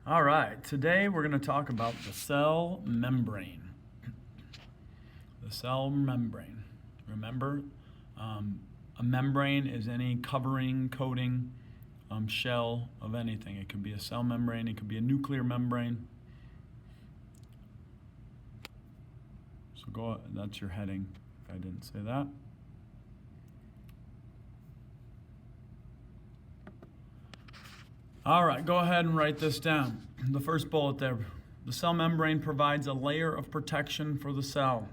All right, today we're going to talk about the cell membrane. The cell membrane. Remember, a membrane is any covering, coating, shell of anything. It could be a cell membrane, it could be a nuclear membrane. So that's your heading, if I didn't say that. All right, go ahead and write this down. The first bullet there. The cell membrane provides a layer of protection for the cell.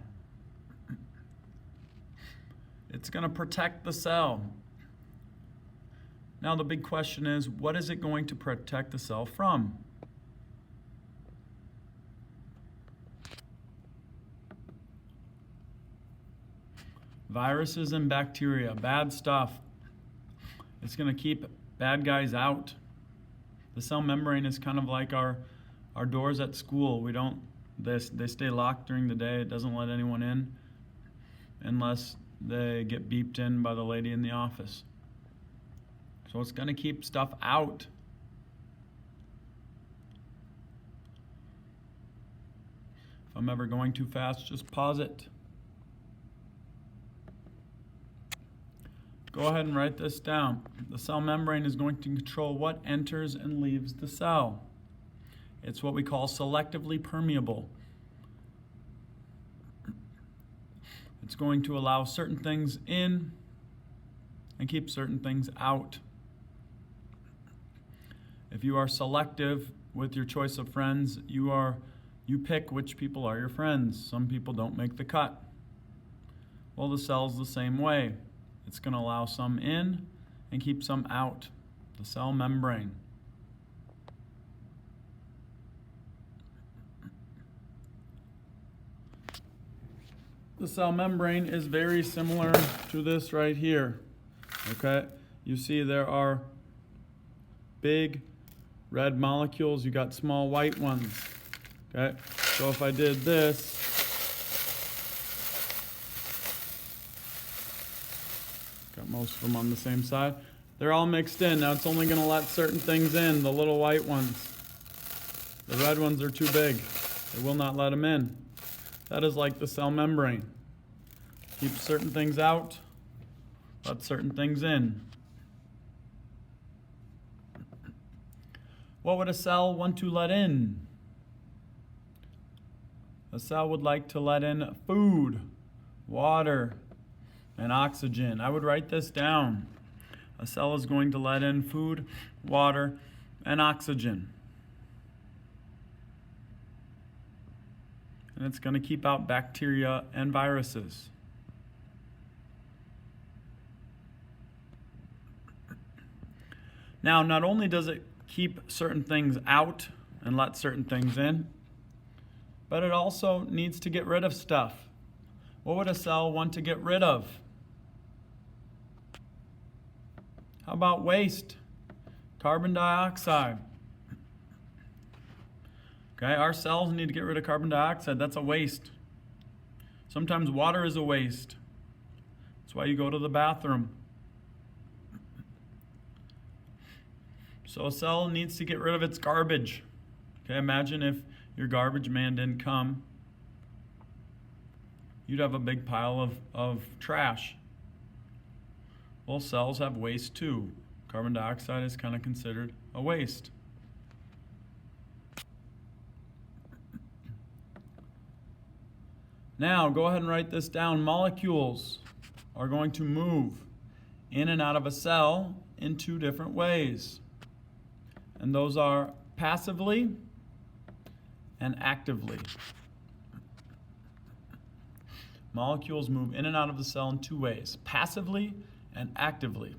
It's going to protect the cell. Now the big question is, what is it going to protect the cell from? Viruses and bacteria, bad stuff. It's going to keep bad guys out. The cell membrane is kind of like our doors at school. They stay locked during the day. It doesn't let anyone in unless they get beeped in by the lady in the office. So it's going to keep stuff out. If I'm ever going too fast, just pause it. Go ahead and write this down. The cell membrane is going to control what enters and leaves the cell. It's what we call selectively permeable. It's going to allow certain things in and keep certain things out. If you are selective with your choice of friends, you pick which people are your friends. Some people don't make the cut. Well, the cell's the same way. It's going to allow some in and keep some out. The cell membrane. The cell membrane is very similar to this right here. Okay? You see there are big red molecules. You got small white ones. Okay? So if I did this, got most of them on the same side. They're all mixed in. Now it's only going to let certain things in, the little white ones. The red ones are too big. It will not let them in. That is like the cell membrane. Keep certain things out, let certain things in. What would a cell want to let in? A cell would like to let in food, water, and oxygen. I would write this down. A cell is going to let in food, water, and oxygen. And it's going to keep out bacteria and viruses. Now, not only does it keep certain things out and let certain things in, but it also needs to get rid of stuff. What would a cell want to get rid of? How about waste? Carbon dioxide. Okay, our cells need to get rid of carbon dioxide. That's a waste. Sometimes water is a waste. That's why you go to the bathroom. So a cell needs to get rid of its garbage. Okay, imagine if your garbage man didn't come. You'd have a big pile of trash. Well, cells have waste too. Carbon dioxide is kind of considered a waste. Now, go ahead and write this down. Molecules are going to move in and out of a cell in two different ways. And those are passively and actively. Molecules move in and out of the cell in two ways, passively and actively.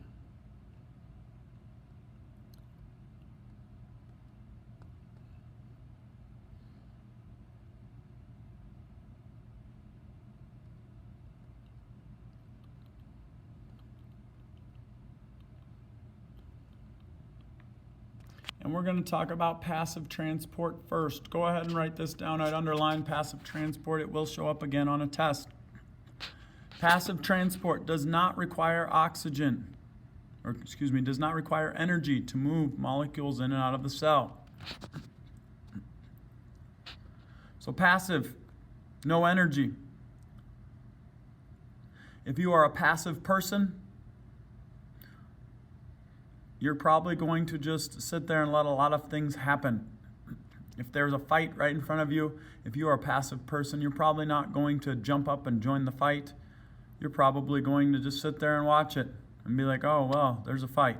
And we're going to talk about passive transport first. Go ahead and write this down. I'd underline passive transport. It will show up again on a test. Passive transport does not require oxygen, does not require energy to move molecules in and out of the cell. So passive, no energy. If you are a passive person, you're probably going to just sit there and let a lot of things happen. If there's a fight right in front of you, if you are a passive person, you're probably not going to jump up and join the fight. You're probably going to just sit there and watch it and be like, oh, well, there's a fight.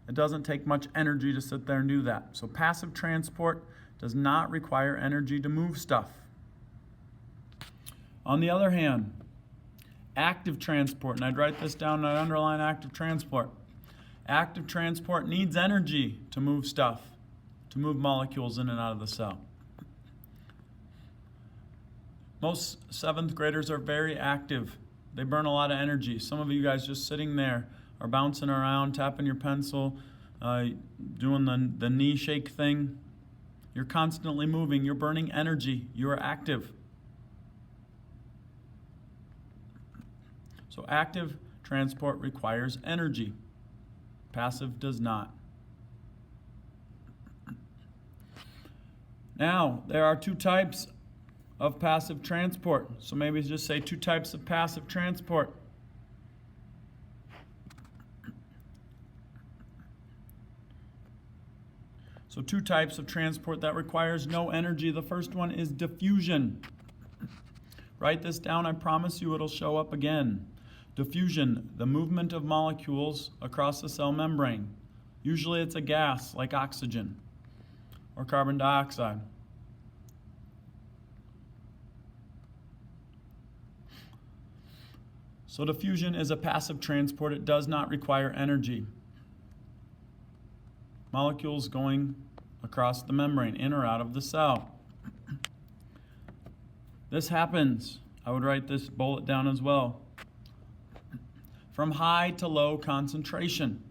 It doesn't take much energy to sit there and do that. So passive transport does not require energy to move stuff. On the other hand, active transport, and I'd write this down and I'd underline active transport. Active transport needs energy to move stuff, to move molecules in and out of the cell. Most 7th graders are very active. They burn a lot of energy. Some of you guys just sitting there are bouncing around, tapping your pencil, doing the knee shake thing. You're constantly moving. You're burning energy. You are active. So active transport requires energy. Passive does not. Now, there are 2 types of passive transport. So maybe just say 2 types of passive transport. So 2 types of transport that requires no energy. The first one is diffusion. Write this down. I promise you it'll show up again. Diffusion, the movement of molecules across the cell membrane. Usually it's a gas like oxygen or carbon dioxide. So diffusion is a passive transport. It does not require energy. Molecules going across the membrane, in or out of the cell. This happens, I would write this bullet down as well, from high to low concentration.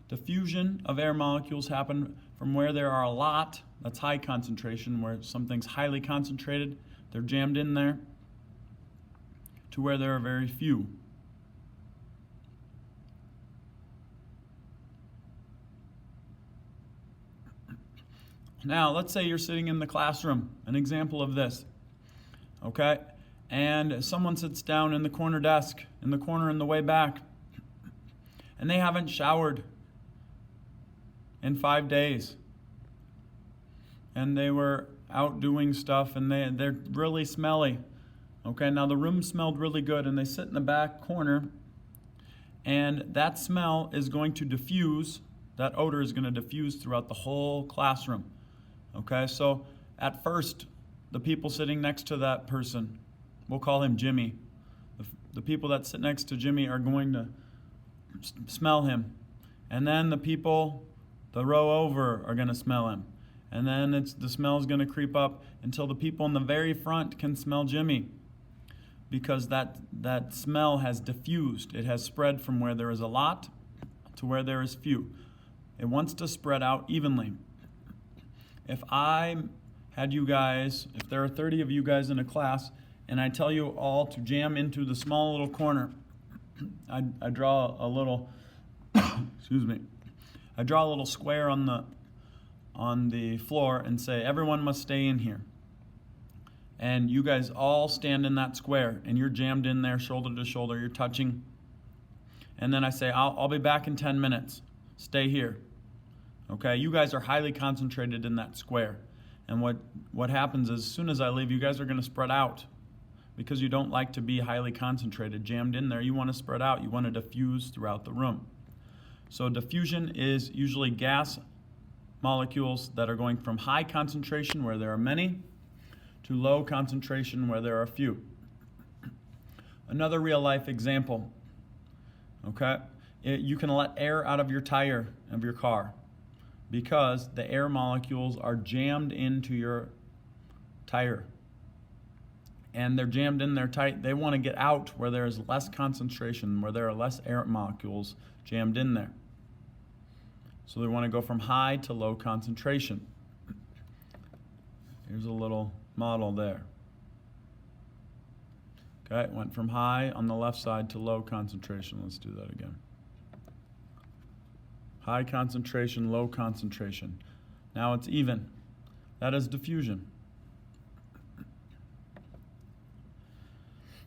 Diffusion of air molecules happen from where there are a lot, that's high concentration, where something's highly concentrated, they're jammed in there, to where there are very few. Now, let's say you're sitting in the classroom, an example of this, okay? And someone sits down in the corner desk, in the corner in the way back, and they haven't showered in 5 days. And they were out doing stuff, and they're really smelly. Okay, now the room smelled really good, and they sit in the back corner, and that smell is going to diffuse, that odor is going to diffuse throughout the whole classroom. Okay, so at first, the people sitting next to that person, we'll call him Jimmy. The people that sit next to Jimmy are going to smell him. And then the people, the row over, are going to smell him. And then the smell is going to creep up until the people in the very front can smell Jimmy. Because that smell has diffused. It has spread from where there is a lot to where there is few. It wants to spread out evenly. If I had you guys, if there are 30 of you guys in a class, and I tell you all to jam into the small little corner, I draw a little, excuse me, I draw a little square on the floor and say, everyone must stay in here. And you guys all stand in that square, and you're jammed in there shoulder to shoulder, you're touching. And then I say, I'll be back in 10 minutes. Stay here. Okay, you guys are highly concentrated in that square. And what happens is, as soon as I leave, you guys are going to spread out because you don't like to be highly concentrated, jammed in there. You want to spread out. You want to diffuse throughout the room. So diffusion is usually gas molecules that are going from high concentration, where there are many, to low concentration, where there are few. Another real-life example, okay? You can let air out of your tire of your car, because the air molecules are jammed into your tire. And they're jammed in there tight. They want to get out where there is less concentration, where there are less air molecules jammed in there. So they want to go from high to low concentration. Here's a little model there. Okay, it went from high on the left side to low concentration. Let's do that again. High concentration, low concentration. Now it's even. That is diffusion.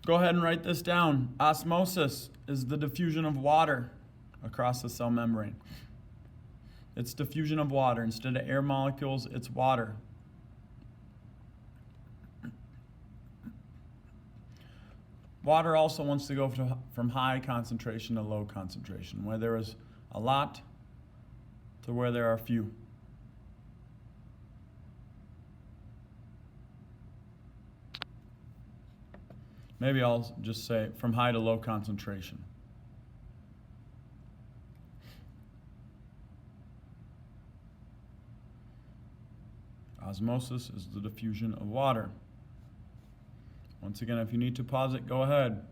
Go ahead and write this down. Osmosis is the diffusion of water across the cell membrane. It's diffusion of water. Instead of air molecules, it's water. Water also wants to go from high concentration to low concentration, where there is a lot to where there are few. Maybe I'll just say from high to low concentration. Osmosis is the diffusion of water. Once again, if you need to pause it, go ahead.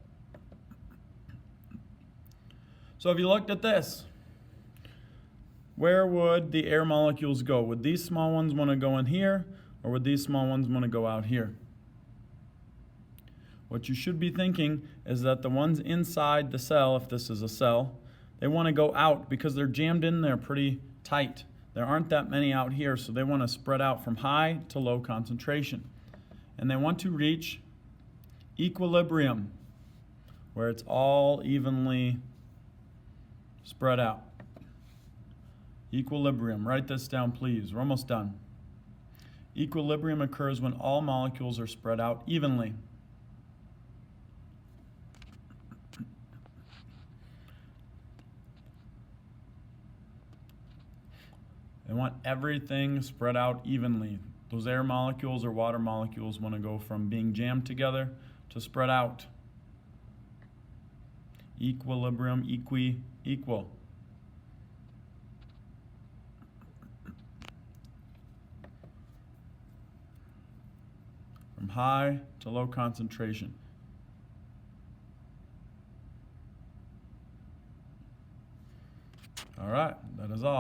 So if you looked at this, where would the air molecules go? Would these small ones want to go in here, or would these small ones want to go out here? What you should be thinking is that the ones inside the cell, if this is a cell, they want to go out because they're jammed in there pretty tight. There aren't that many out here, so they want to spread out from high to low concentration. And they want to reach equilibrium, where it's all evenly spread out. Equilibrium. Write this down, please. We're almost done. Equilibrium occurs when all molecules are spread out evenly. They want everything spread out evenly. Those air molecules or water molecules want to go from being jammed together to spread out. Equilibrium, equal. From high to low concentration. All right, that is all.